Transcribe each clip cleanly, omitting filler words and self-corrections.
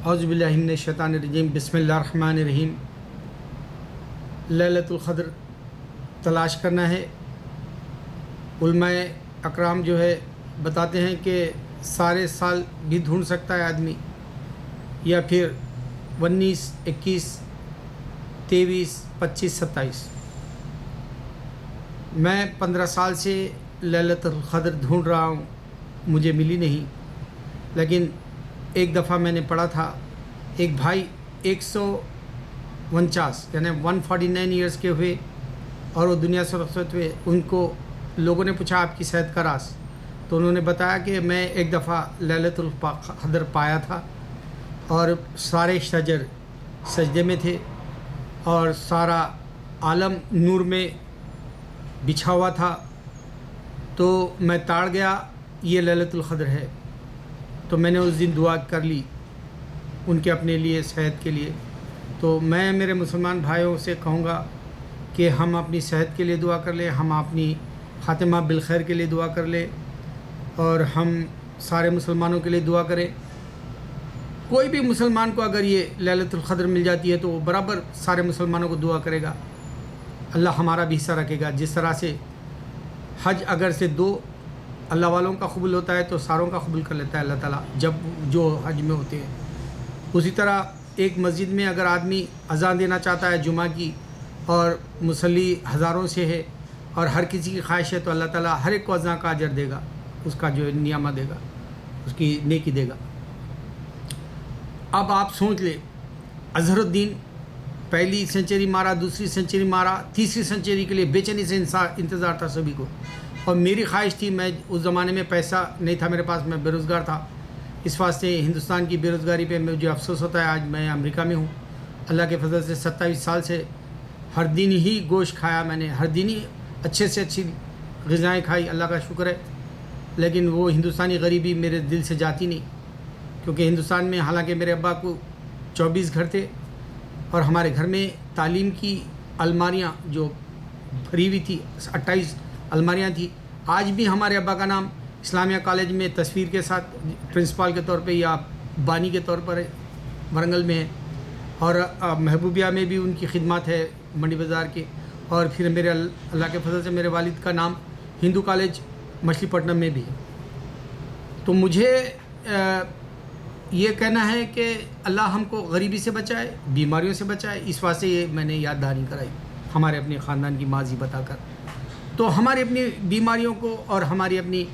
اعوذ باللہ من الشیطان الرجیم بسم اللہ الرحمن الرحیم۔ لیلۃ القدر تلاش کرنا ہے۔ علماء اکرام جو ہے بتاتے ہیں کہ سارے سال بھی ڈھونڈ سکتا ہے آدمی، یا پھر 19، 21، 23، 25، 27۔ میں 15 سال سے لیلۃ القدر ڈھونڈ رہا ہوں، مجھے ملی نہیں۔ لیکن ایک دفعہ میں نے پڑھا تھا، ایک بھائی 149 یعنی 149 ایئرس کے ہوئے اور وہ دنیا سے رخصت ہوئے۔ ان کو لوگوں نے پوچھا آپ کی صحت کا راز، تو انہوں نے بتایا کہ میں ایک دفعہ لیلۃ القدر پایا تھا اور سارے شجر سجدے میں تھے اور سارا عالم نور میں بچھا ہوا تھا، تو میں تاڑ گیا یہ لیلۃ القدر ہے۔ تو میں نے اس دن دعا کر لی ان کے اپنے لیے، صحت کے لیے۔ تو میں میرے مسلمان بھائیوں سے کہوں گا کہ ہم اپنی صحت کے لیے دعا کر لیں، ہم اپنی خاتمہ بالخیر کے لیے دعا کر لیں، اور ہم سارے مسلمانوں کے لیے دعا کریں۔ کوئی بھی مسلمان کو اگر یہ لیلۃ القدر مل جاتی ہے تو وہ برابر سارے مسلمانوں کو دعا کرے گا، اللہ ہمارا بھی حصہ رکھے گا۔ جس طرح سے حج اگر سے 2 اللہ والوں کا قبول ہوتا ہے تو ساروں کا قبول کر لیتا ہے اللہ تعالیٰ جب جو حج میں ہوتے ہیں۔ اسی طرح ایک مسجد میں اگر آدمی اذان دینا چاہتا ہے جمعہ کی، اور مصلی ہزاروں سے ہے اور ہر کسی کی خواہش ہے، تو اللہ تعالیٰ ہر ایک کو اذان کا اجر دے گا، اس کا جو نعمہ دے گا، اس کی نیکی دے گا۔ اب آپ سوچ لیں، اظہر الدین پہلی سینچری مارا، دوسری سینچری مارا، تیسری سینچری کے لیے بے چینی سے انتظار تھا سبھی کو۔ اور میری خواہش تھی، میں اس زمانے میں پیسہ نہیں تھا میرے پاس، میں بے روزگار تھا، اس واسطے ہندوستان کی بے روزگاری پہ مجھے افسوس ہوتا ہے۔ آج میں امریکہ میں ہوں، اللہ کے فضل سے 27 سال سے ہر دن ہی گوشت کھایا میں نے، ہر دن ہی اچھے سے اچھی غذائیں کھائی، اللہ کا شکر ہے۔ لیکن وہ ہندوستانی غریبی میرے دل سے جاتی نہیں، کیونکہ ہندوستان میں حالانکہ میرے ابا کو 24 گھر تھے، اور ہمارے گھر میں تعلیم کی الماریاں جو بھری ہوئی تھی، 28 الماریاں تھیں۔ آج بھی ہمارے ابا کا نام اسلامیہ کالج میں تصویر کے ساتھ پرنسپال کے طور پہ یا بانی کے طور پر ورنگل میں ہے، اور محبوبیہ میں بھی ان کی خدمات ہے منڈی بازار کے، اور پھر میرے اللہ کے فضل سے میرے والد کا نام ہندو کالج مچھلی پٹنم میں بھی ہے۔ تو مجھے یہ کہنا ہے کہ اللہ ہم کو غریبی سے بچائے، بیماریوں سے بچائے، اس واسطے یہ میں نے یاد دہانی کرائی ہمارے اپنے خاندان کی ماضی بتا کر۔ تو ہماری اپنی بیماریوں کو اور ہماری اپنی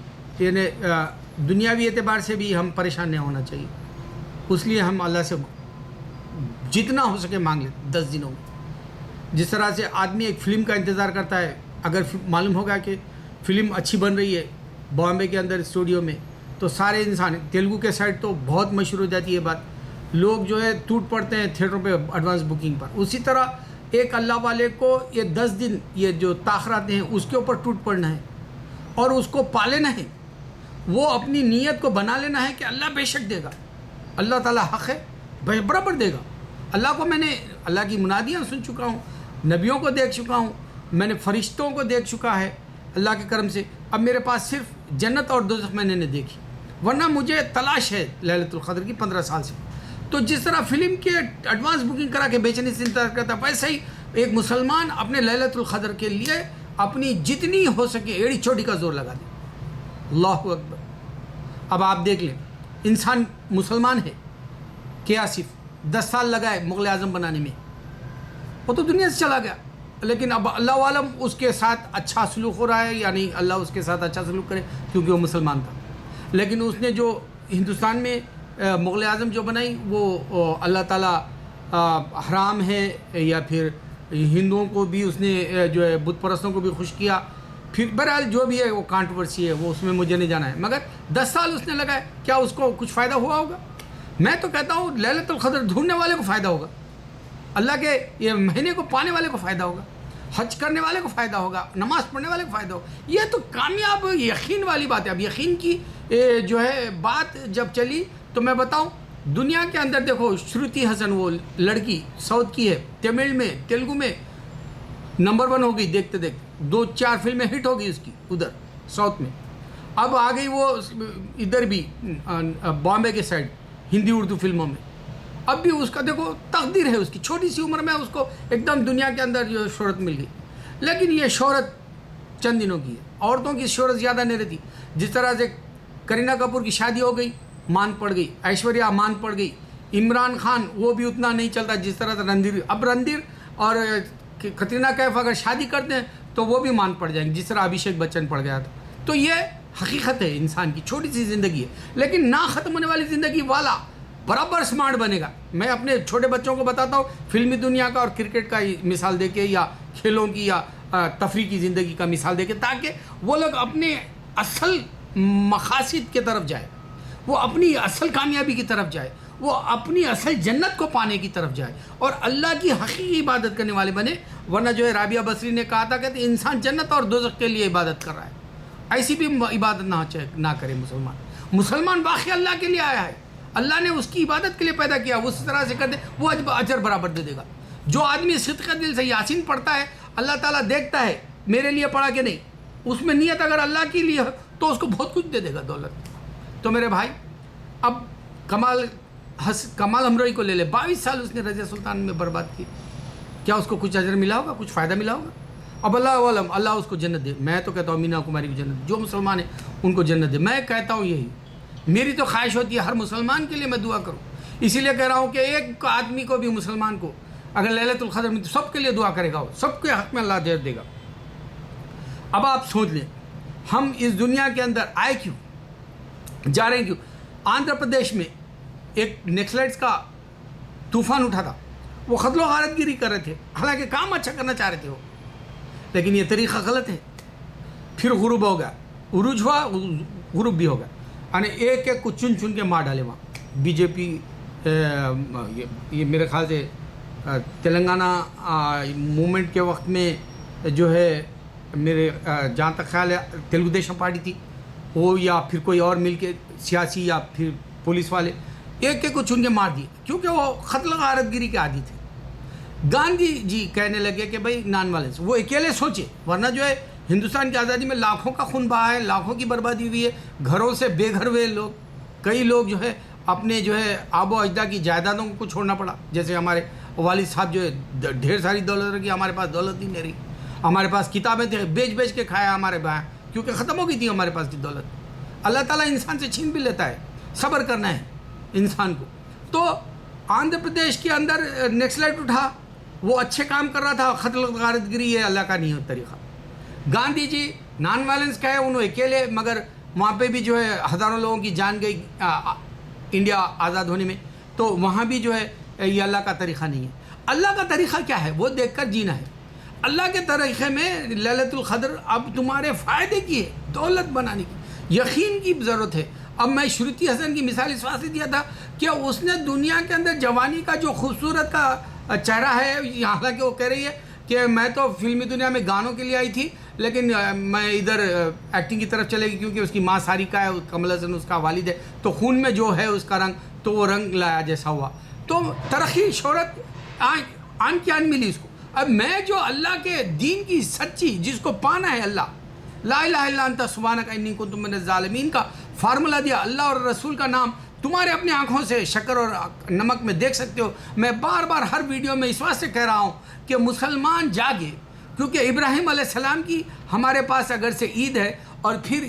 دنیاوی اعتبار سے بھی ہم پریشان نہیں ہونا چاہیے، اس لیے ہم اللہ سے جتنا ہو سکے مانگ لیں 10 دنوں میں۔ جس طرح سے آدمی ایک فلم کا انتظار کرتا ہے، اگر معلوم ہوگا کہ فلم اچھی بن رہی ہے بامبے کے اندر اسٹوڈیو میں، تو سارے انسان، تیلگو کے سائڈ تو بہت مشہور ہو جاتی ہے بات، لوگ جو ہے ٹوٹ پڑتے ہیں تھیٹروں پہ ایڈوانس بکنگ پر۔ اسی طرح ایک اللہ والے کو یہ 10 دن یہ جو تاخرات ہیں اس کے اوپر ٹوٹ پڑنا ہے اور اس کو پا لینا ہے، وہ اپنی نیت کو بنا لینا ہے کہ اللہ بے شک دے گا، اللہ تعالیٰ حق ہے برابر دے گا۔ اللہ کو میں نے اللہ کی منادیاں سن چکا ہوں، نبیوں کو دیکھ چکا ہوں، میں نے فرشتوں کو دیکھ چکا ہے اللہ کے کرم سے۔ اب میرے پاس صرف جنت اور دوزخ میں نے نہیں دیکھی، ورنہ مجھے تلاش ہے لیلۃ القدر کی 15 سال سے۔ تو جس طرح فلم کے ایڈوانس بکنگ کرا کے بے چینی سے انتظار کرتا، ویسے ہی ایک مسلمان اپنے لیلۃ القدر کے لیے اپنی جتنی ہو سکے ایڑی چوٹی کا زور لگا دے۔ اللہ اکبر۔ اب آپ دیکھ لیں، انسان مسلمان ہے، کیا صرف 10 سال لگائے مغل اعظم بنانے میں، وہ تو دنیا سے چلا گیا، لیکن اب اللہ عالم اس کے ساتھ اچھا سلوک ہو رہا ہے یا نہیں، اللہ اس کے ساتھ اچھا سلوک کرے، کیونکہ وہ مسلمان تھا۔ لیکن اس نے جو ہندوستان میں مغل اعظم جو بنائی، وہ اللہ تعالیٰ حرام ہے، یا پھر ہندوؤں کو بھی اس نے جو ہے بت پرستوں کو بھی خوش کیا، پھر بہرحال جو بھی ہے وہ کانٹروورسی ہے، وہ اس میں مجھے نہیں جانا ہے۔ مگر 10 سال اس نے لگائے، کیا اس کو کچھ فائدہ ہوا ہوگا؟ میں تو کہتا ہوں لیلۃ القدر ڈھونڈنے والے کو فائدہ ہوگا، اللہ کے یہ مہینے کو پانے والے کو فائدہ ہوگا، حج کرنے والے کو فائدہ ہوگا، نماز پڑھنے والے کو فائدہ ہوگا۔ یہ تو کامیاب یقین والی بات ہے۔ اب یقین کی جو ہے بات جب چلی تو میں بتاؤں، دنیا کے اندر دیکھو، شروتی حسن وہ لڑکی ساؤتھ کی ہے، تمل میں تیلگو میں نمبر 1 ہو گئی، دیکھتے دیکھتے 2-4 فلمیں ہٹ ہو گئی اس کی ادھر ساؤتھ میں۔ اب آ گئی وہ ادھر بھی بامبے کے سائڈ ہندی اردو فلموں میں، اب بھی اس کا دیکھو تقدیر ہے اس کی، چھوٹی سی عمر میں اس کو ایک دم دنیا کے اندر جو شہرت مل گئی، لیکن یہ شہرت چند دنوں کی ہے، عورتوں کی شہرت زیادہ نہیں رہتی. جس طرح سے کرینہ کپور کی شادی ہو گئی، مان پڑ گئی، ایشوریا مان پڑ گئی، عمران خان وہ بھی اتنا نہیں چلتا جس طرح سے رندھیر. اب رندھیر اور کترینہ کیف اگر شادی کرتے ہیں تو وہ بھی مان پڑ جائیں گے جس طرح ابھیشیک بچن پڑ گیا تھا. تو یہ حقیقت ہے انسان کی، چھوٹی سی زندگی ہے لیکن نہ ختم ہونے والی زندگی والا برابر سمارٹ بنے گا. میں اپنے چھوٹے بچوں کو بتاتا ہوں فلمی دنیا کا اور کرکٹ کا مثال دے کے یا کھیلوں کی یا تفریح کی زندگی کا مثال دے کے، تاکہ وہ لوگ اپنے اصل مقاصد کی طرف جائے، وہ اپنی اصل کامیابی کی طرف جائے، وہ اپنی اصل جنت کو پانے کی طرف جائے اور اللہ کی حقیقی عبادت کرنے والے بنے. ورنہ جو ہے رابعہ بصری نے کہا تھا کہ انسان جنت اور دوزخ کے لیے عبادت کر رہا ہے. ایسی بھی عبادت نہ کرے مسلمان باقی اللہ کے لیے آیا ہے، اللہ نے اس کی عبادت کے لیے پیدا کیا، وہ اس طرح سے کر دے وہ اجر برابر دے دے گا. جو آدمی صدق دل سے یاسین پڑھتا ہے اللہ تعالیٰ دیکھتا ہے میرے لیے پڑھا کہ نہیں، اس میں نیت اگر اللہ کے لیے تو اس کو بہت کچھ دے دے گا دولت. تو میرے بھائی اب کمال امروہی کو لے لے، 22 سال اس نے رضیہ سلطان میں برباد کی، کیا اس کو کچھ اجر ملا ہوگا، کچھ فائدہ ملا ہوگا؟ اب اللہ علم، اللہ اس کو جنت دے. میں تو کہتا ہوں مینا کماری کو جنت دے، جو مسلمان ہیں ان کو جنت دے. میں کہتا ہوں یہی، میری تو خواہش ہوتی ہے ہر مسلمان کے لیے میں دعا کروں. اسی لیے کہہ رہا ہوں کہ ایک آدمی کو بھی مسلمان کو اگر لیلۃ القدر میں تو سب کے لیے دعا کرے گا، وہ سب کے حق میں اللہ دے گا. اب آپ سوچ لیں ہم اس دنیا کے اندر آئے کیوں، جا رہے ہیں کیوں؟ آندھرا پردیش میں ایک نیکسلائٹس کا طوفان اٹھا تھا، وہ قتل و غارت گیری کر رہے تھے، حالانکہ کام اچھا کرنا چاہ رہے تھے وہ، لیکن یہ طریقہ غلط ہے. پھر غروب ہو گیا، عروج ہوا، غروب بھی ہو گیا، یعنی ایک ایک کو چن چن کے مار ڈالے وہاں. بی جے پی یہ میرے خیال سے تلنگانہ موومنٹ کے وقت میں جو ہے میرے جہاں تک خیال ہے تیلگو دیشم پارٹی تھی وہ، یا پھر کوئی اور مل کے سیاسی یا پھر پولیس والے ایک ایک کو چن کے مار دیے کیونکہ وہ قتل غارت گیری کے عادی تھے. گاندھی جی کہنے لگے کہ بھائی نان وائلنس، وہ اکیلے سوچے، ورنہ جو ہے ہندوستان کی آزادی میں لاکھوں کا خون بہا ہے، لاکھوں کی بربادی ہوئی ہے، گھروں سے بے گھر ہوئے لوگ، کئی لوگ جو ہے اپنے جو ہے آب و اجداد کی جائیدادوں کو چھوڑنا پڑا. جیسے ہمارے والد صاحب جو ہے ڈھیر ساری دولت رکھی، ہمارے پاس دولت ہی نہیں رہی. ہمارے پاس کتابیں تھے، بیچ کے کھایا ہمارے بھائی، کیونکہ ختم ہو گئی تھی ہمارے پاس کی دولت. اللہ تعالیٰ انسان سے چھین بھی لیتا ہے، صبر کرنا ہے انسان کو. تو آندھر پردیش کے اندر نیکسلائٹ اٹھا، وہ اچھے کام کر رہا تھا، قتل غارت گری ہے اللہ کا نہیں طریقہ. گاندھی جی نان وائلنس کا ہے، انہوں اکیلے، مگر وہاں پہ بھی جو ہے ہزاروں لوگوں کی جان گئی انڈیا آزاد ہونے میں. تو وہاں بھی جو ہے یہ اللہ کا طریقہ نہیں ہے. اللہ کا طریقہ کیا ہے وہ دیکھ کر جینا ہے. اللہ کے طریقے میں لیلۃ القدر اب تمہارے فائدے کی ہے، دولت بنانے کی، یقین کی ضرورت ہے. اب میں شروتی حسن کی مثال اس واسطے دیا تھا کہ اس نے دنیا کے اندر جوانی کا جو خوبصورت کا چہرہ ہے، حالانکہ وہ کہہ رہی ہے کہ میں تو فلمی دنیا میں گانوں کے لیے آئی تھی لیکن میں ادھر ایکٹنگ کی طرف چلے گی کیونکہ اس کی ماں ساریکا ہے، کمل حسن اس کا والد ہے، تو خون میں جو ہے اس کا رنگ تو وہ رنگ لایا جیسا ہوا. تو ترقی شہرت آن کی آن ملی اس کو. اب میں جو اللہ کے دین کی سچی جس کو پانا ہے، اللہ لا الہ الا انت سبحانک انی کنت من الظالمین کا فارمولہ دیا، اللہ اور رسول کا نام تمہارے اپنی آنکھوں سے شکر اور نمک میں دیکھ سکتے ہو. میں بار بار ہر ویڈیو میں اس واسطے کہہ رہا ہوں کہ مسلمان جاگے، کیونکہ ابراہیم علیہ السلام کی ہمارے پاس اگر سے عید ہے اور پھر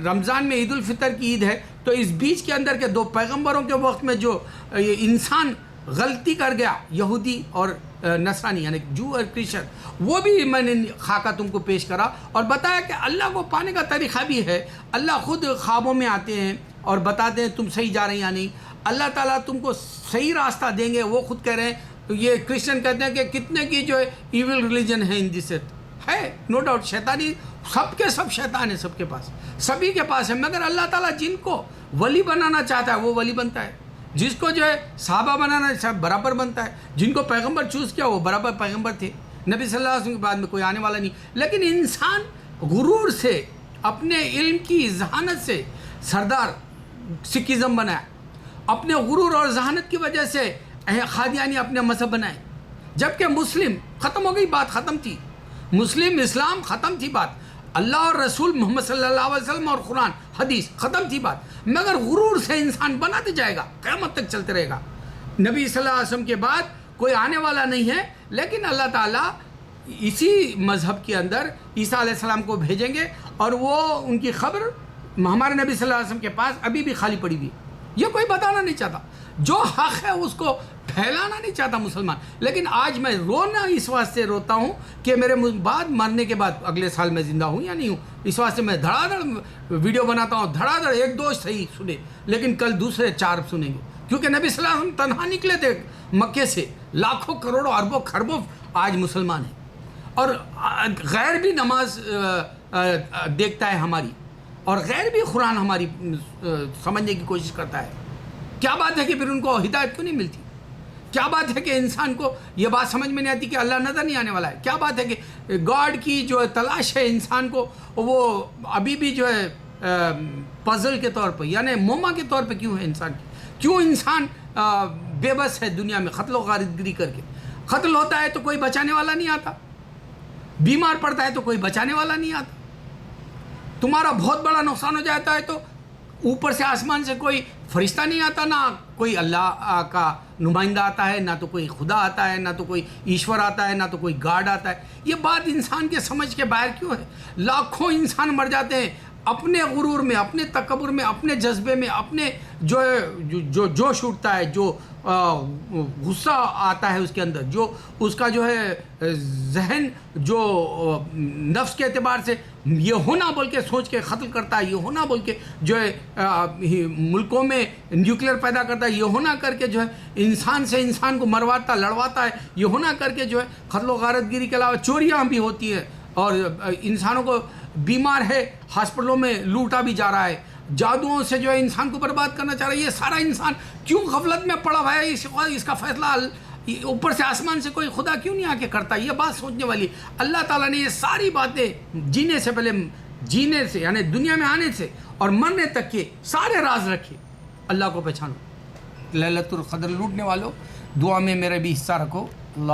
رمضان میں عید الفطر کی عید ہے، تو اس بیچ کے اندر کے دو پیغمبروں کے وقت میں جو انسان غلطی کر گیا، یہودی اور نصرانی یعنی جو اور کرسچن، وہ بھی میں نے خاکہ تم کو پیش کرا اور بتایا کہ اللہ کو پانے کا طریقہ بھی ہے. اللہ خود خوابوں میں آتے ہیں اور بتاتے ہیں تم صحیح جا رہے ہیں یا نہیں. اللہ تعالیٰ تم کو صحیح راستہ دیں گے، وہ خود کہہ رہے ہیں. تو یہ کرسچن کہتے ہیں کہ کتنے کی جو ہے ایول ریلیجن ہے ان دس ہے، نو ڈاؤٹ شیطانی، سب کے سب شیطان ہے، سب کے پاس، سبھی کے پاس ہے. مگر اللہ تعالیٰ جن کو ولی بنانا چاہتا ہے وہ ولی بنتا ہے، جس کو جو ہے صحابہ بنانا سب برابر بنتا ہے، جن کو پیغمبر چوز کیا وہ برابر پیغمبر تھے. نبی صلی اللہ علیہ وسلم کے بعد میں کوئی آنے والا نہیں. لیکن انسان غرور سے، اپنے علم کی ذہانت سے سردار سکھزم بنایا، اپنے غرور اور ذہانت کی وجہ سے قادیانی اپنے مذہب بنائے، جبکہ مسلم ختم ہو گئی، بات ختم تھی. مسلم اسلام ختم تھی بات، اللہ اور رسول محمد صلی اللہ علیہ وسلم اور قرآن حدیث ختم تھی بات. مگر غرور سے انسان بناتے جائے گا، قیامت تک چلتے رہے گا. نبی صلی اللہ علیہ وسلم کے بعد کوئی آنے والا نہیں ہے، لیکن اللہ تعالیٰ اسی مذہب کے اندر عیسیٰ علیہ السلام کو بھیجیں گے، اور وہ ان کی خبر ہمارے نبی صلی اللہ علیہ وسلم کے پاس ابھی بھی خالی پڑی ہوئی ہے۔ یہ کوئی بتانا نہیں چاہتا، جو حق ہے اس کو پھیلانا نہیں چاہتا مسلمان۔ لیکن آج میں رونا اس واسطے روتا ہوں کہ میرے بعد مرنے کے بعد اگلے سال میں زندہ ہوں یا نہیں ہوں، اس واسطے میں دھڑا دھڑ ویڈیو بناتا ہوں، دھڑا دھڑ ایک دو صحیح سنے، لیکن کل دوسرے 4 سنیں گے، کیونکہ نبی صلی اللہ علیہ وسلم تنہا نکلے تھے مکے سے، لاکھوں کروڑوں اربوں خربوں آج مسلمان ہیں، اور غیر بھی نماز دیکھتا ہے ہماری، اور غیر بھی قرآن ہماری سمجھنے کی کوشش کرتا ہے۔ کیا بات ہے کہ پھر ان کو ہدایت کیوں نہیں ملتی؟ کیا بات ہے کہ انسان کو یہ بات سمجھ میں نہیں آتی کہ اللہ نظر نہیں آنے والا ہے؟ کیا بات ہے کہ گاڈ کی جو تلاش ہے انسان کو، وہ ابھی بھی جو ہے پزل کے طور پر، یعنی موما کے طور پہ کیوں ہے انسان کی؟ کیوں انسان بے بس ہے دنیا میں قتل و غارت گری کر کے؟ قتل ہوتا ہے تو کوئی بچانے والا نہیں آتا، بیمار پڑتا ہے تو کوئی بچانے والا نہیں آتا، تمہارا بہت بڑا نقصان ہو جاتا ہے تو اوپر سے آسمان سے کوئی فرشتہ نہیں آتا، نہ کوئی اللہ کا نمائندہ آتا ہے، نہ تو کوئی خدا آتا ہے، نہ تو کوئی ایشور آتا ہے، نہ تو کوئی گاڈ آتا ہے۔ یہ بات انسان کے سمجھ کے باہر کیوں ہے؟ لاکھوں انسان مر جاتے ہیں اپنے غرور میں، اپنے تکبر میں، اپنے جذبے میں، اپنے جو جوش اٹھتا ہے، جو غصہ آتا ہے اس کے اندر، جو اس کا جو ہے ذہن جو نفس کے اعتبار سے یہ ہونا بول کے سوچ کے قتل کرتا ہے، یہ ہونا بول کے جو ہے ملکوں میں نیوکلیئر پیدا کرتا ہے، یہ ہونا کر کے جو ہے انسان سے انسان کو مرواتا لڑواتا ہے، یہ ہونا کر کے جو ہے قتل و غارت گری کے علاوہ چوریاں بھی ہوتی ہیں، اور انسانوں کو بیمار ہے ہاسپٹلوں میں لوٹا بھی جا رہا ہے، جادوؤں سے جو ہے انسان کو برباد کرنا چاہ رہا ہے۔ یہ سارا انسان کیوں غفلت میں پڑا ہوا ہے؟ اس کا فیصلہ اوپر سے آسمان سے کوئی خدا کیوں نہیں آ کے کرتا؟ یہ بات سوچنے والی۔ اللہ تعالیٰ نے یہ ساری باتیں جینے سے پہلے، جینے سے یعنی دنیا میں آنے سے اور مرنے تک کے سارے راز رکھے۔ اللہ کو پہچانو۔ لیلۃ القدر لوٹنے والوں، دعا میں میرے بھی حصہ رکھو۔ اللہ